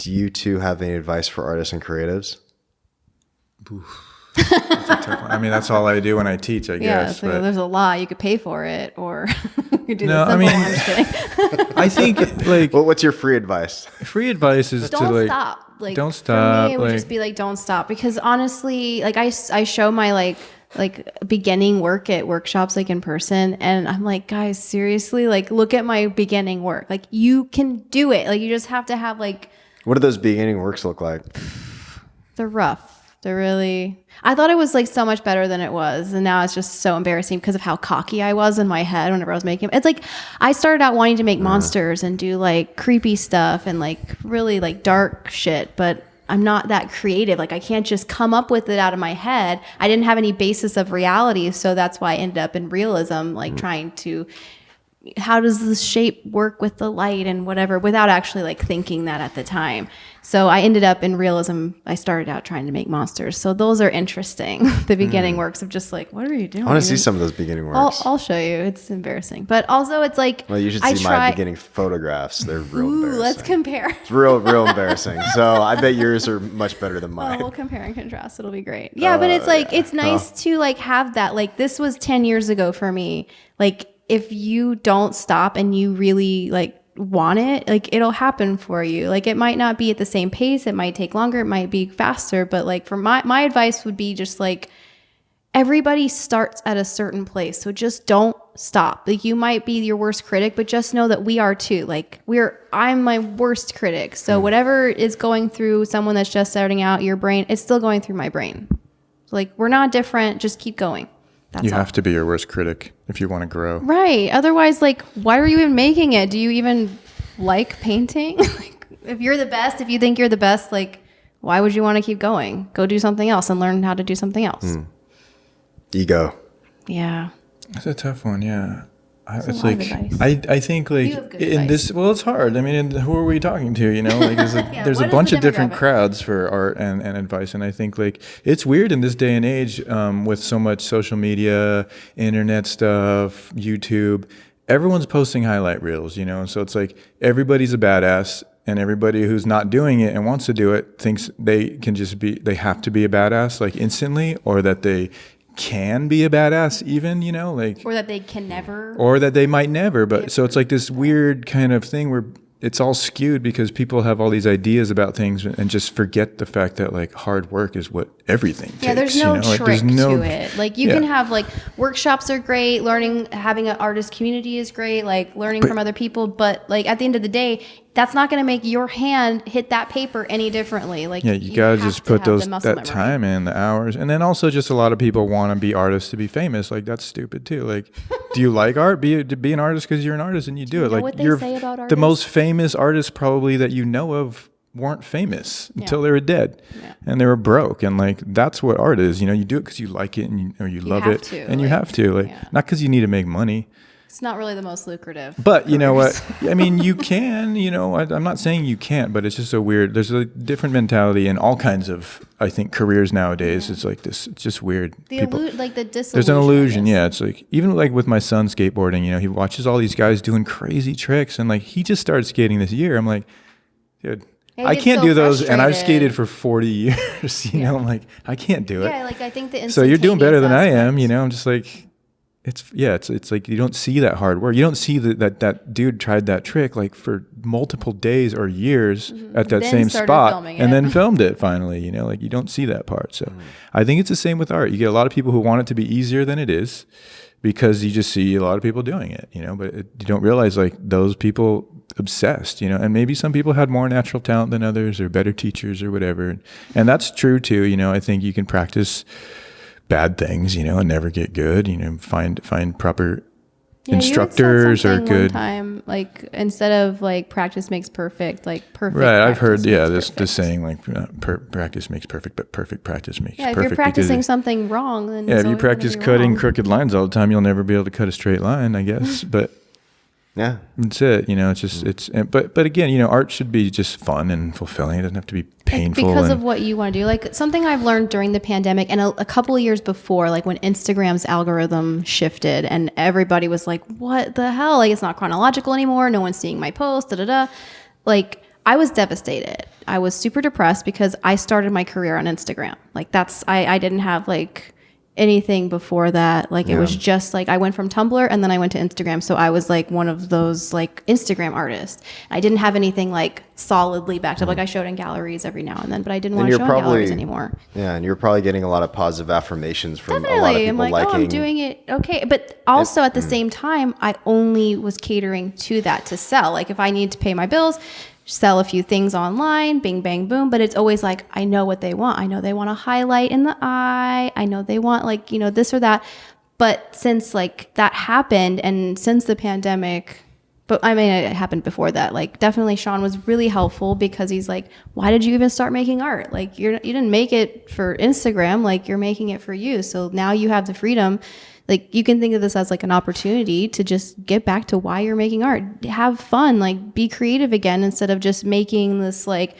Do you two have any advice for artists and creatives? That's a tough one. I mean, that's all I do when I teach, I guess. So but there's a lot. You could pay for it, or you could do No, the I simple mean- one. I'm just kidding. I think like Well, what's your free advice? free advice is to Don't like stop. Like, don't For stop, me, it would like- just be like, don't stop. Because honestly, like I show my like beginning work at workshops, like in person, and I'm like, guys, seriously, like look at my beginning work. Like you can do it. Like you just have to have like. What do those beginning works look like? They're rough. They're really, I thought it was like so much better than it was. And now it's just so embarrassing because of how cocky I was in my head whenever I was making. It's like, I started out wanting to make monsters and do like creepy stuff and like really like dark shit, but I'm not that creative. Like I can't just come up with it out of my head. I didn't have any basis of reality. So that's why I ended up in realism, like trying to, how does this shape work with the light and whatever, without actually like thinking that at the time. So I ended up in realism. I started out trying to make monsters. So those are interesting. The beginning works of just like, what are you doing? I want to see some of those beginning works. I'll show you. It's embarrassing. But also it's like, Well, you should see my beginning photographs. They're real embarrassing. Let's compare. It's real embarrassing. So I bet yours are much better than Oh, mine. we'll compare and contrast. It'll be great. Yeah, but it's like, it's nice to like have that. Like this was 10 years ago for me. Like if you don't stop and you really like want it, like it'll happen for you. Like it might not be at the same pace. It might take longer. It might be faster. But like for my advice would be just like, everybody starts at a certain place. So just don't stop. Like you might be your worst critic, but just know that we are too. Like I'm my worst critic. So whatever is going through someone that's just starting out, your brain, it's still going through my brain. So like we're not different. Just keep going. That's you all. have to be your worst critic if you want to grow. Right. Otherwise, like, why are you even making it? Do you even like painting? Like, if you're the best, if you think you're the best, like, why would you want to keep going? Go do something else and learn how to do something else. Ego. Yeah. That's a tough one, yeah. It's It's a lot of like advice. I think like You have good in advice. this, well, it's hard. I mean, who are we talking to? You know, like there's there's what a is bunch the of different demographic? crowds for art and advice, and I think like it's weird in this day and age with so much social media, internet stuff, YouTube. Everyone's posting highlight reels, you know, so it's like everybody's a badass. And everybody who's not doing it and wants to do it thinks they have to be a badass like instantly, or that they can be a badass even, you know, like, Or that they can never. or that they might never. But so it's like this weird kind of thing where it's all skewed because people have all these ideas about things and just forget the fact that like hard work is what everything takes. Yeah, there's no you know? Like, trick there's no- to it. Like you Yeah. can have like workshops are great, having an artist community is great, like learning from other people. But like at the end of the day, that's not going to make your hand hit that paper any differently. Like Yeah, you gotta have just to put have the that muscle memory. time in, the hours, and then also just a lot of people want to be artists to be famous. Like that's stupid too. Like, do you like art? Be an artist because you're an artist and you do it. know Like what they you're say about the artists? most famous artists probably that you know of weren't famous until they were dead, and they were broke. And like that's what art is. You know, you do it because you like it and you love have it, to, and you like, have to. Like yeah. not because you need to make money. It's not really the most lucrative. But you know careers. what? I mean, you can, you know, I'm not saying you can't, but it's just a weird, there's a different mentality in all kinds of, I think, careers nowadays. It's like this, it's just weird. Like the disillusion. There's an I illusion. guess. Yeah. It's like, even like with my son skateboarding, you know, he watches all these guys doing crazy tricks and like, he just started skating this year. I'm like, dude, I I get can't so do those. And I've frustrated. skated for 40 years, you know, I'm like, I can't do it. Yeah, like I think the So you're doing better than I am, instantaneous you know. I'm just like, it's like you don't see that hard work. You don't see that dude tried that trick like for multiple days or years at that Then same started spot filming and it. then filmed it finally, you know, like you don't see that part. So I think it's the same with art. You get a lot of people who want it to be easier than it is because you just see a lot of people doing it, you know, but you don't realize like those people obsessed, you know, and maybe some people had more natural talent than others or better teachers or whatever. And that's true too. You know, I think you can practice bad things, you know, and never get good, you know, find proper instructors or One good. time, like instead of like practice makes perfect, like perfect. Right. I've practice heard, yeah, makes this perfect. saying like practice makes perfect, but perfect practice makes Yeah, if perfect. you're practicing because something wrong, then yeah, it's if you always gonna practice be cutting wrong. crooked lines all the time, you'll never be able to cut a straight line, I guess. But Yeah. that's it, you know, it's just, but again, you know, art should be just fun and fulfilling. It doesn't have to be painful. Because and, of what you want to do. Like something I've learned during the pandemic and a couple of years before, like when Instagram's algorithm shifted and everybody was like, what the hell? Like it's not chronological anymore. No one's seeing my post, Like I was devastated. I was super depressed because I started my career on Instagram. Like I didn't have like anything before that. Like it was just like I went from Tumblr and then I went to Instagram. So I was like one of those like Instagram artists. I didn't have anything like solidly backed up. Like I showed in galleries every now and then, but I didn't want to show in galleries anymore. Yeah, and you're probably getting a lot of positive affirmations from Definitely. a lot of people I'm like, liking. oh, I'm doing it okay. But also at the same time, I only was catering to that to sell. Like if I need to pay my bills, sell a few things online, bing, bang, boom. But it's always like, I know what they want. I know they want a highlight in the eye. I know they want like, you know, this or that. But since like that happened and since the pandemic, but I mean, it happened before that. Like definitely Sean was really helpful because he's like, why did you even start making art? Like you didn't make it for Instagram, like you're making it for you. So now you have the freedom. Like you can think of this as like an opportunity to just get back to why you're making art. Have fun, like be creative again instead of just making this like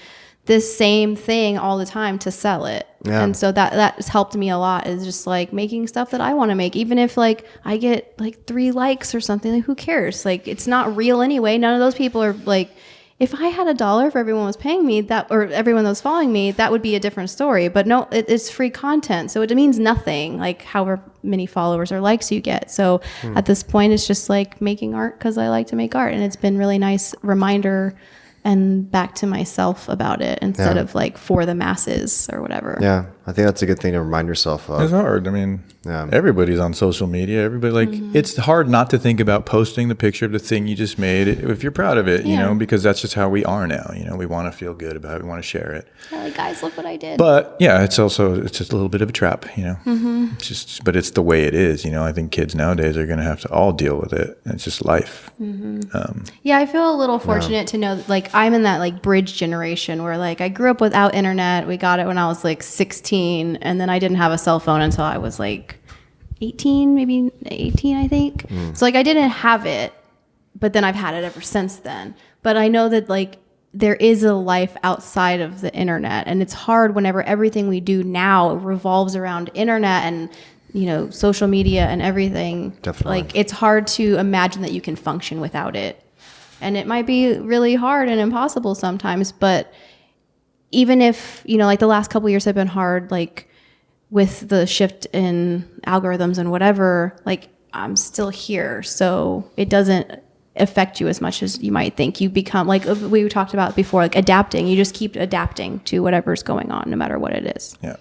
this same thing all the time to sell it. Yeah. And so that has helped me a lot is just like making stuff that I want to make. Even if like I get like 3 likes or something, like who cares? Like it's not real anyway. None of those people are like, if I had $1 for everyone was paying me that, or everyone that was following me, that would be a different story. But no, it's free content. So it means nothing, like however many followers or likes you get. So at this point, it's just like making art because I like to make art. And it's been really nice reminder and back to myself about it instead of like for the masses or whatever. Yeah, I think that's a good thing to remind yourself of. It's hard. I mean, everybody's on social media. Everybody like it's hard not to think about posting the picture of the thing you just made if you're proud of it, you know, because that's just how we are now. You know, we want to feel good about it. We want to share it. Yeah, like guys, look what I did. But yeah, it's just a little bit of a trap, you know. It's just, but it's the way it is. You know, I think kids nowadays are going to have to all deal with it. It's just life. Yeah, I feel a little fortunate to know that, like, I'm in that like bridge generation where like I grew up without internet. We got it when I was like 16, and then I didn't have a cell phone until I was like 18, maybe 18, I think. So like I didn't have it, but then I've had it ever since then. But I know that like there is a life outside of the internet, and it's hard whenever everything we do now revolves around internet and, you know, social media and everything. Definitely. Like it's hard to imagine that you can function without it. And it might be really hard and impossible sometimes, but even if, you know, like the last couple of years have been hard, like with the shift in algorithms and whatever, like I'm still here. So it doesn't affect you as much as you might think. You become, like we talked about before, like adapting. You just keep adapting to whatever's going on, no matter what it is. Yeah.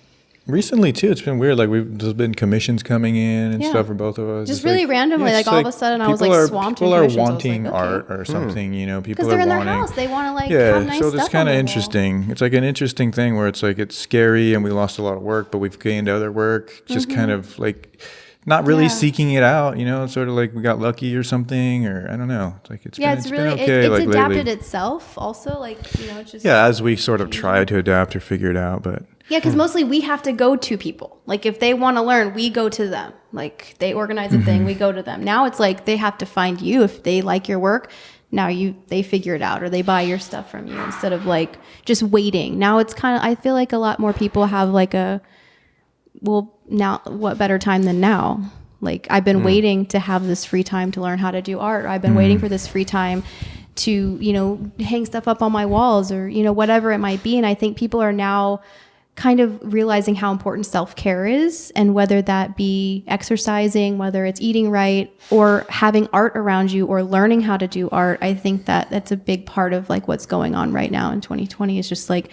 Recently too, it's been weird. Like there's been commissions coming in and stuff for both of us. Just it's really like, randomly, like all of a sudden I was like swamped. People are wanting art or something, you know. People because they're are in their wanting, house, they want to like have nice so stuff. it's kind on of the interesting. It's like an interesting thing where it's like it's scary and we lost a lot of work, but we've gained other work. Just kind of like not really seeking it out, you know. It's sort of like we got lucky or something, or I don't know. It's like it's really been okay. it's like adapted lately. itself also, like, you know, it's just As we sort of try to adapt or figure it out, but. Yeah, because mostly we have to go to people. Like if they want to learn, we go to them. Like they organize a thing, we go to them. Now it's like they have to find you if they like your work. Now they figure it out or they buy your stuff from you instead of like just waiting. Now it's kind of, I feel like a lot more people have like now what better time than now? Like I've been waiting to have this free time to learn how to do art. I've been waiting for this free time to, you know, hang stuff up on my walls or, you know, whatever it might be. And I think people are now kind of realizing how important self-care is, and whether that be exercising, whether it's eating right or having art around you or learning how to do art. I think that that's a big part of like what's going on right now in 2020 is just like,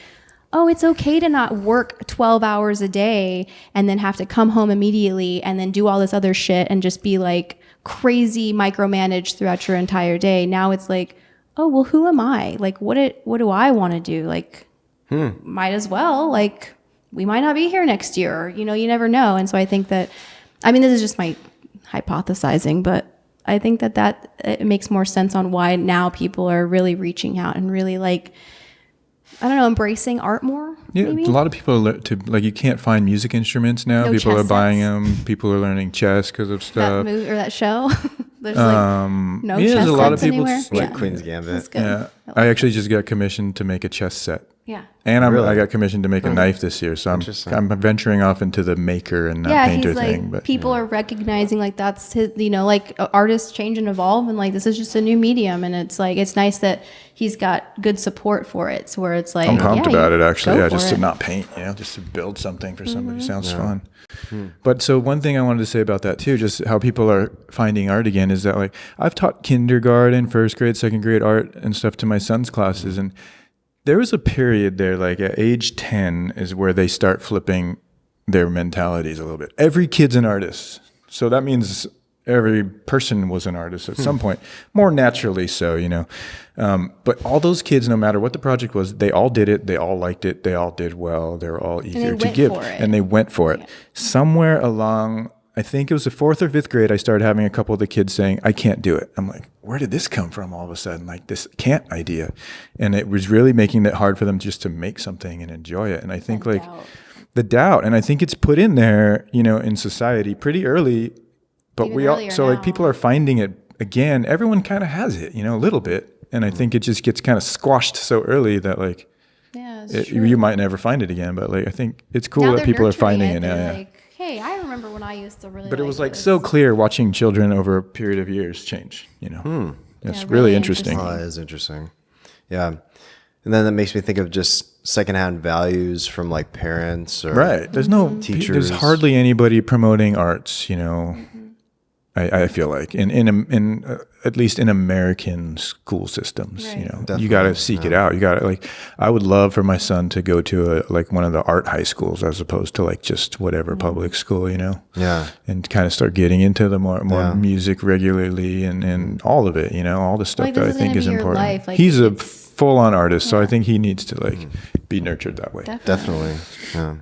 oh, it's okay to not work 12 hours a day and then have to come home immediately and then do all this other shit and just be like crazy micromanaged throughout your entire day. Now it's like, oh, well, who am I? Like, what do I want to do? Like, might as well, like, we might not be here next year, or, you know, you never know. And so I think that, I mean, this is just my hypothesizing, but I think that it makes more sense on why now people are really reaching out and really like, I don't know, embracing art more. Yeah, maybe? a lot of people like you can't find music instruments now. No People are chess buying sets. them. People are learning chess because of That stuff. movie or that show. There's like no there's chess a lot of sets people anywhere. just like Queen's Gambit. That's good. Yeah, I actually just got commissioned to make a chess set. Yeah. And Really? I got commissioned to make a knife this year. So I'm venturing off into the maker and not painter he's like, thing. But people are recognizing like that's his, like artists change and evolve, and like this is just a new medium, and it's like it's nice that he's got good support for it. So where it's like I'm pumped about it actually. Yeah, just to to not paint, just to build something for somebody sounds fun. But so one thing I wanted to say about that too, just how people are finding art again, is that like I've taught kindergarten, first grade, second grade art and stuff to my son's classes, and there was a period there, like at age 10 is where they start flipping their mentalities a little bit. Every kid's an artist. So that means every person was an artist at some point, more naturally so, But all those kids, no matter what the project was, they all did it. They all liked it. They all did well. They were all eager to give. And they went for it. Yeah. Somewhere along, I think it was the 4th or 5th grade, I started having a couple of the kids saying, I can't do it. I'm like, where did this come from all of a sudden? Like this can't idea. And it was really making it hard for them just to make something and enjoy it. And I think the doubt, and I think it's put in there, in society pretty early, but people are finding it again. Everyone kind of has it, a little bit. And I think it just gets kind of squashed so early that like, you might never find it again. But like, I think it's cool that people are finding it now. Yeah. Hey, I remember when I used to really. But it was like so clear watching children over a period of years change. It's really interesting. Oh, that is interesting. Yeah, and then that makes me think of just secondhand values from like parents or There's no teachers. There's hardly anybody promoting arts. I feel like in at least in American school systems, you got to seek it out. You got to I would love for my son to go to one of the art high schools as opposed to just whatever public school, and kind of start getting into the more music regularly and all of it, all the stuff that I think is important. He's a full on artist, so I think he needs to be nurtured that way. Definitely. Yeah.